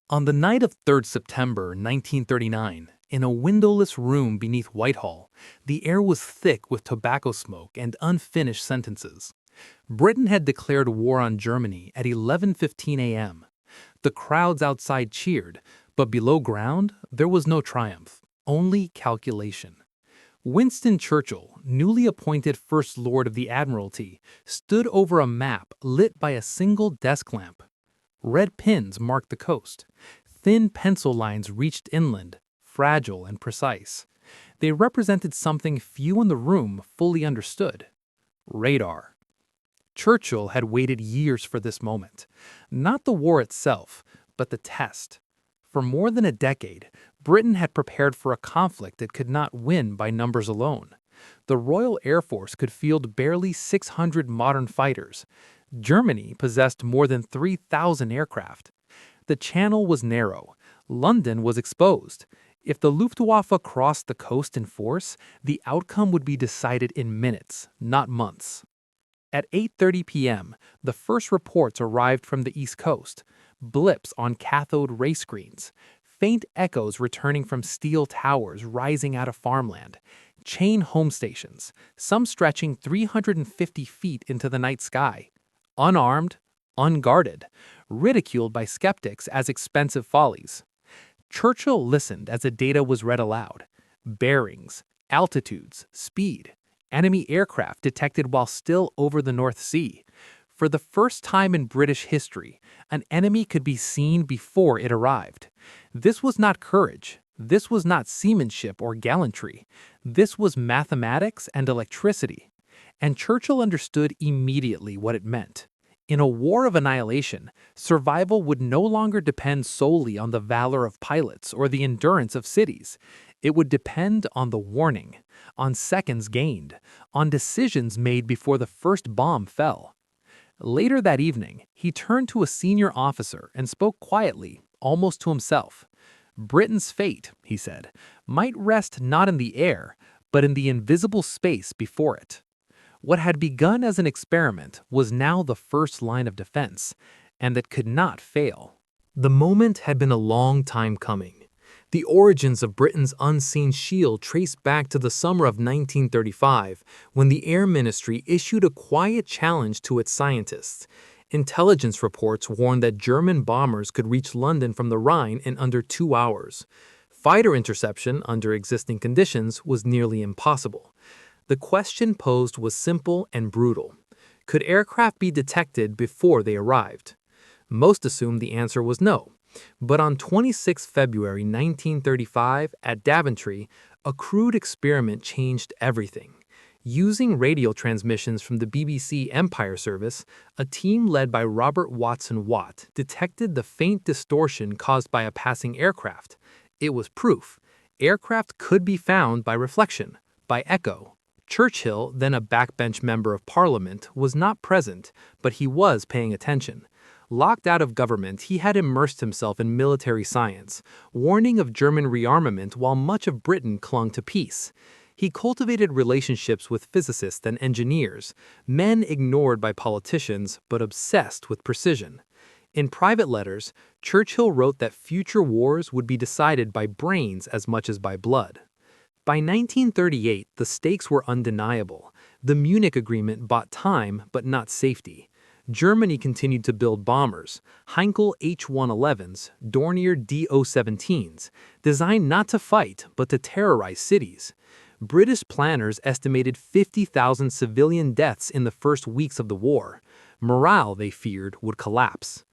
On the night of 3rd September 1939, in a windowless room beneath Whitehall, the air was thick with tobacco smoke and unfinished sentences. Britain had declared war on Germany at 11:15 a.m. The crowds outside cheered, but below ground there was no triumph, only calculation. Winston Churchill, newly appointed First Lord of the Admiralty, stood over a map lit by a single desk lamp. Red pins marked the coast. Thin pencil lines reached inland, fragile and precise. They represented something few in the room fully understood: radar. Churchill had waited years for this moment. Not the war itself, but the test. For more than a decade, Britain had prepared for a conflict it could not win by numbers alone. The Royal Air Force could field barely 600 modern fighters. Germany possessed more than 3,000 aircraft. The channel was narrow. London was exposed. If the Luftwaffe crossed the coast in force, the outcome would be decided in minutes, not months. At 8:30 p.m., the first reports arrived from the East Coast. Blips on cathode ray screens. Faint echoes returning from steel towers rising out of farmland. Chain home stations, some stretching 350 feet into the night sky. Unarmed, unguarded, ridiculed by skeptics as expensive follies. Churchill listened as the data was read aloud. Bearings, altitudes, speed. Enemy aircraft detected while still over the North Sea. For the first time in British history, an enemy could be seen before it arrived. This was not courage. This was not seamanship or gallantry. This was mathematics and electricity. And Churchill understood immediately what it meant. In a war of annihilation, survival would no longer depend solely on the valor of pilots or the endurance of cities. It would depend on the warning, on seconds gained, on decisions made before the first bomb fell. Later that evening, he turned to a senior officer and spoke quietly, almost to himself. Britain's fate, he said, might rest not in the air, but in the invisible space before it. What had begun as an experiment was now the first line of defense, and that could not fail. The moment had been a long time coming. The origins of Britain's unseen shield trace back to the summer of 1935, when the Air Ministry issued a quiet challenge to its scientists. Intelligence reports warned that German bombers could reach London from the Rhine in under 2 hours. Fighter interception under existing conditions was nearly impossible. The question posed was simple and brutal. Could aircraft be detected before they arrived? Most assumed the answer was no. But on 26 February 1935, at Daventry, a crude experiment changed everything. Using radio transmissions from the BBC Empire Service, a team led by Robert Watson Watt detected the faint distortion caused by a passing aircraft. It was proof. Aircraft could be found by reflection, by echo. Churchill, then a backbench member of Parliament, was not present, but he was paying attention. Locked out of government, he had immersed himself in military science, warning of German rearmament while much of Britain clung to peace. He cultivated relationships with physicists and engineers, men ignored by politicians but obsessed with precision. In private letters, Churchill wrote that future wars would be decided by brains as much as by blood. By 1938, the stakes were undeniable. The Munich Agreement bought time but not safety. Germany continued to build bombers, Heinkel H-111s, Dornier D-017s, designed not to fight but to terrorize cities. British planners estimated 50,000 civilian deaths in the first weeks of the war. Morale, they feared, would collapse.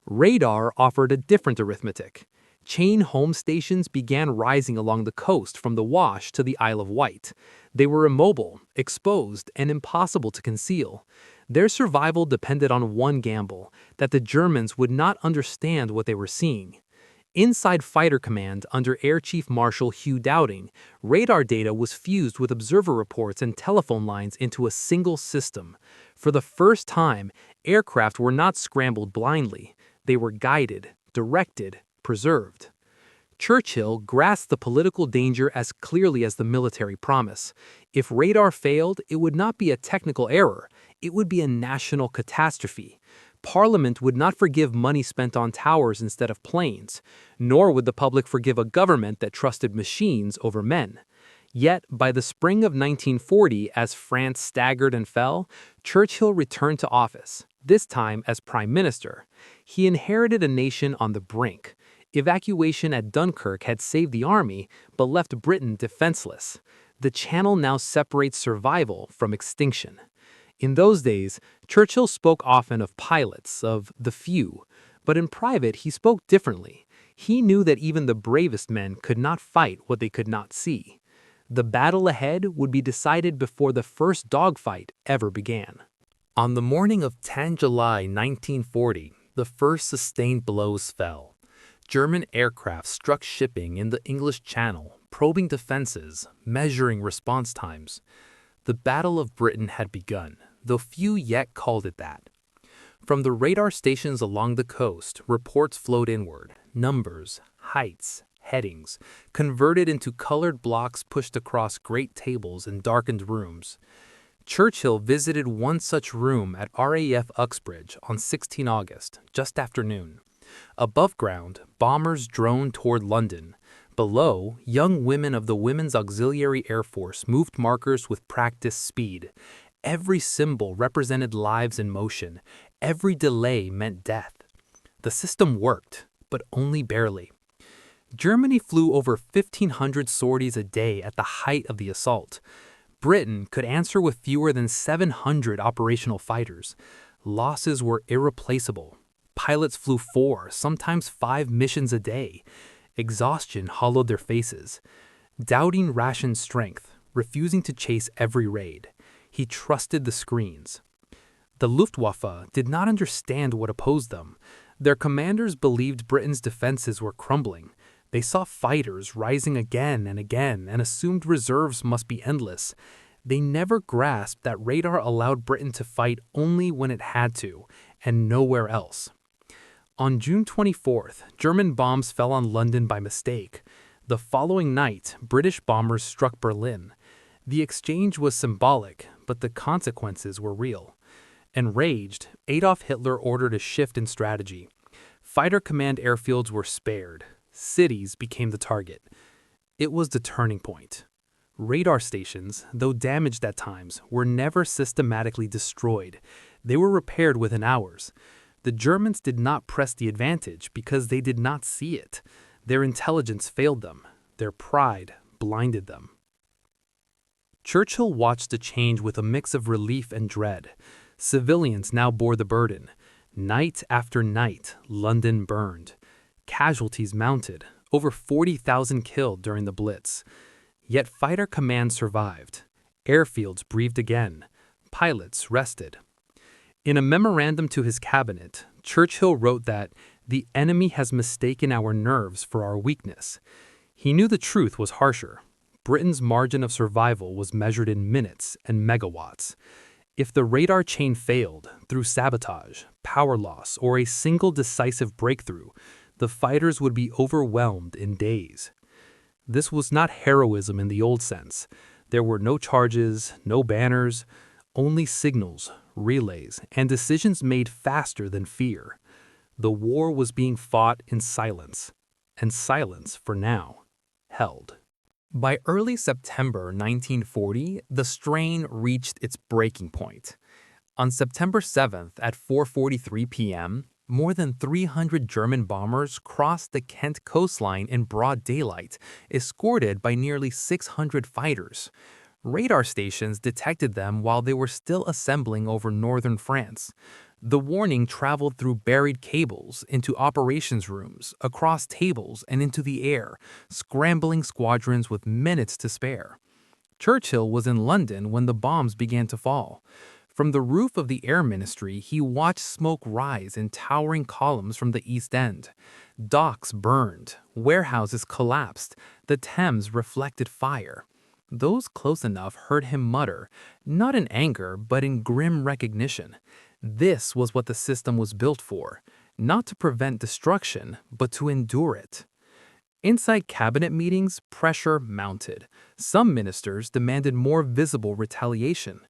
Radar offered a different arithmetic. Chain home stations began rising along the coast from the Wash to the Isle of Wight. They were immobile, exposed, and impossible to conceal. Their survival depended on one gamble, that the Germans would not understand what they were seeing. Inside Fighter Command under Air Chief Marshal Hugh Dowding, radar data was fused with observer reports and telephone lines into a single system. For the first time, aircraft were not scrambled blindly. They were guided, directed, preserved. Churchill grasped the political danger as clearly as the military promise. If radar failed, it would not be a technical error. It would be a national catastrophe. Parliament would not forgive money spent on towers instead of planes, nor would the public forgive a government that trusted machines over men. Yet, by the spring of 1940, as France staggered and fell, Churchill returned to office, this time as prime minister. He inherited a nation on the brink. Evacuation at Dunkirk had saved the army, but left Britain defenseless. The channel now separates survival from extinction. In those days, Churchill spoke often of pilots, of the few, but in private he spoke differently. He knew that even the bravest men could not fight what they could not see. The battle ahead would be decided before the first dogfight ever began. On the morning of 10 July 1940, the first sustained blows fell. German aircraft struck shipping in the English Channel, probing defenses, measuring response times. The Battle of Britain had begun, though few yet called it that. From the radar stations along the coast, reports flowed inward, numbers, heights, headings, converted into colored blocks pushed across great tables in darkened rooms. Churchill visited one such room at RAF Uxbridge on 16 August, just after noon. Above ground, bombers droned toward London. Below, young women of the Women's Auxiliary Air Force moved markers with practiced speed. Every symbol represented lives in motion. Every delay meant death. The system worked, but only barely. Germany flew over 1,500 sorties a day at the height of the assault. Britain could answer with fewer than 700 operational fighters. Losses were irreplaceable. Pilots flew 4, sometimes 5 missions a day. Exhaustion hollowed their faces. Doubting rationed strength, refusing to chase every raid. He trusted the screens. The Luftwaffe did not understand what opposed them. Their commanders believed Britain's defenses were crumbling. They saw fighters rising again and assumed reserves must be endless. They never grasped that radar allowed Britain to fight only when it had to, and nowhere else. On June 24th, German bombs fell on London by mistake. The following night, British bombers struck Berlin. The exchange was symbolic, but the consequences were real. Enraged, Adolf Hitler ordered a shift in strategy. Fighter command airfields were spared. Cities became the target. It was the turning point. Radar stations, though damaged at times, were never systematically destroyed. They were repaired within hours. The Germans did not press the advantage because they did not see it. Their intelligence failed them. Their pride blinded them. Churchill watched the change with a mix of relief and dread. Civilians now bore the burden. Night after night, London burned. Casualties mounted, over 40,000 killed during the Blitz. Yet fighter command survived. Airfields breathed again. Pilots rested. In a memorandum to his cabinet, Churchill wrote that the enemy has mistaken our nerves for our weakness. He knew the truth was harsher. Britain's margin of survival was measured in minutes and megawatts. If the radar chain failed through sabotage, power loss, or a single decisive breakthrough, the fighters would be overwhelmed in days. This was not heroism in the old sense. There were no charges, no banners, only signals, relays, and decisions made faster than fear. The war was being fought in silence, and silence, for now, held. By early September 1940, the strain reached its breaking point. On September 7th at 4:43 p.m., more than 300 German bombers crossed the Kent coastline in broad daylight, escorted by nearly 600 fighters. Radar stations detected them while they were still assembling over northern France. The warning traveled through buried cables, into operations rooms, across tables, and into the air, scrambling squadrons with minutes to spare. Churchill was in London when the bombs began to fall. From the roof of the Air Ministry, he watched smoke rise in towering columns from the East End. Docks burned, warehouses collapsed, the Thames reflected fire. Those close enough heard him mutter, not in anger, but in grim recognition. This was what the system was built for, not to prevent destruction, but to endure it. Inside cabinet meetings, pressure mounted. Some ministers demanded more visible retaliation.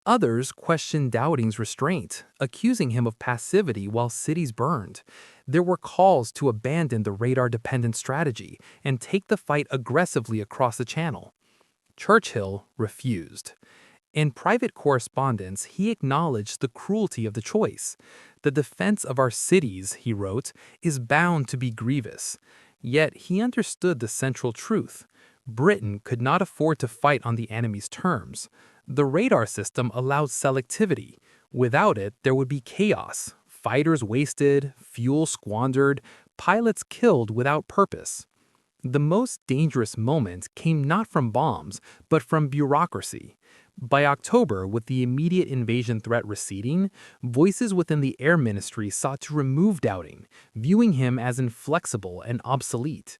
Others questioned Dowding's restraint, accusing him of passivity while cities burned. There were calls to abandon the radar-dependent strategy and take the fight aggressively across the channel. Churchill refused. In private correspondence, he acknowledged the cruelty of the choice. "The defense of our cities," he wrote, "is bound to be grievous." Yet he understood the central truth. Britain could not afford to fight on the enemy's terms. The radar system allowed selectivity. Without it, there would be chaos, fighters wasted, fuel squandered, pilots killed without purpose. The most dangerous moment came not from bombs, but from bureaucracy. By October, with the immediate invasion threat receding, voices within the Air Ministry sought to remove Dowding, viewing him as inflexible and obsolete.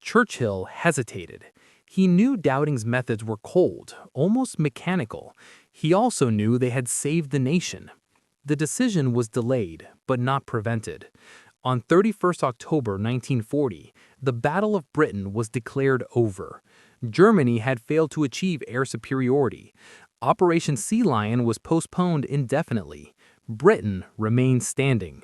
Churchill hesitated. He knew Dowding's methods were cold, almost mechanical. He also knew they had saved the nation. The decision was delayed, but not prevented. On 31st October 1940, the Battle of Britain was declared over. Germany had failed to achieve air superiority. Operation Sea Lion was postponed indefinitely. Britain remained standing.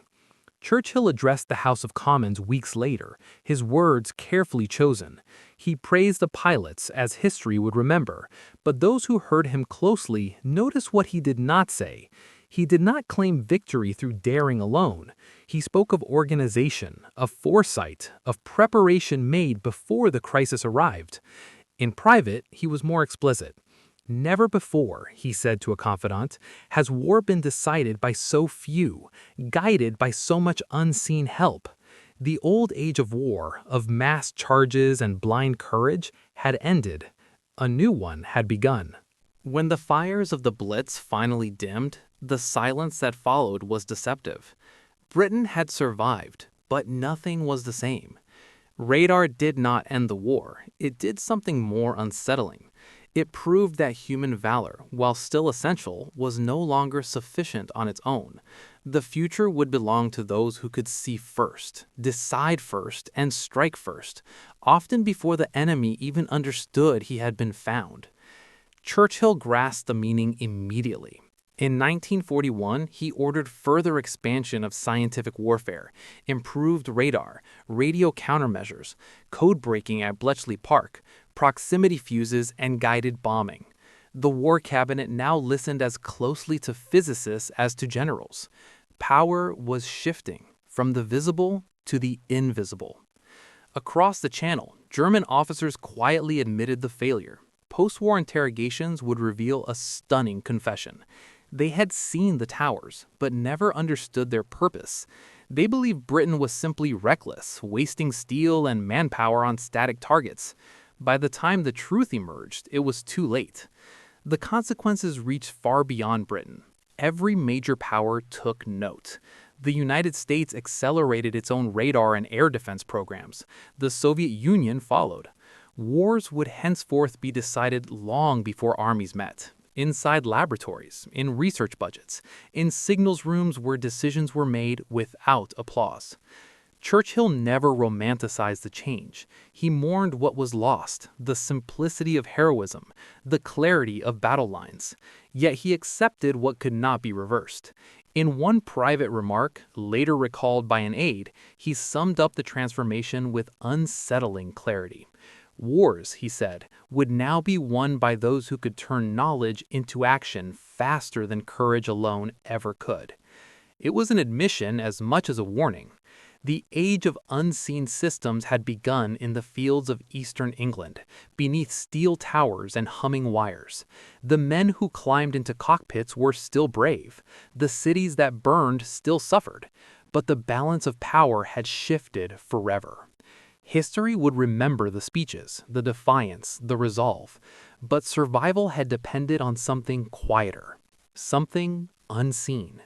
Churchill addressed the House of Commons weeks later, his words carefully chosen. He praised the pilots, as history would remember, but those who heard him closely noticed what he did not say. He did not claim victory through daring alone. He spoke of organization, of foresight, of preparation made before the crisis arrived. In private, he was more explicit. "Never before," he said to a confidant, "has war been decided by so few, guided by so much unseen help." The old age of war, of mass charges and blind courage, had ended. A new one had begun. When the fires of the Blitz finally dimmed, the silence that followed was deceptive. Britain had survived, but nothing was the same. Radar did not end the war. It did something more unsettling. It proved that human valor, while still essential, was no longer sufficient on its own. The future would belong to those who could see first, decide first, and strike first, often before the enemy even understood he had been found. Churchill grasped the meaning immediately. In 1941, he ordered further expansion of scientific warfare, improved radar, radio countermeasures, code breaking at Bletchley Park, proximity fuses, and guided bombing. The War Cabinet now listened as closely to physicists as to generals. Power was shifting from the visible to the invisible. Across the channel, German officers quietly admitted the failure. Post-war interrogations would reveal a stunning confession. They had seen the towers, but never understood their purpose. They believed Britain was simply reckless, wasting steel and manpower on static targets. By the time the truth emerged, it was too late. The consequences reached far beyond Britain. Every major power took note. The United States accelerated its own radar and air defense programs. The Soviet Union followed. Wars would henceforth be decided long before armies met. Inside laboratories, in research budgets, in signals rooms where decisions were made without applause. Churchill never romanticized the change. He mourned what was lost, the simplicity of heroism, the clarity of battle lines. Yet he accepted what could not be reversed. In one private remark, later recalled by an aide, he summed up the transformation with unsettling clarity. Wars, he said, would now be won by those who could turn knowledge into action faster than courage alone ever could. It was an admission as much as a warning. The age of unseen systems had begun in the fields of eastern England, beneath steel towers and humming wires. The men who climbed into cockpits were still brave. The cities that burned still suffered. But the balance of power had shifted forever. History would remember the speeches, the defiance, the resolve. But survival had depended on something quieter, something unseen.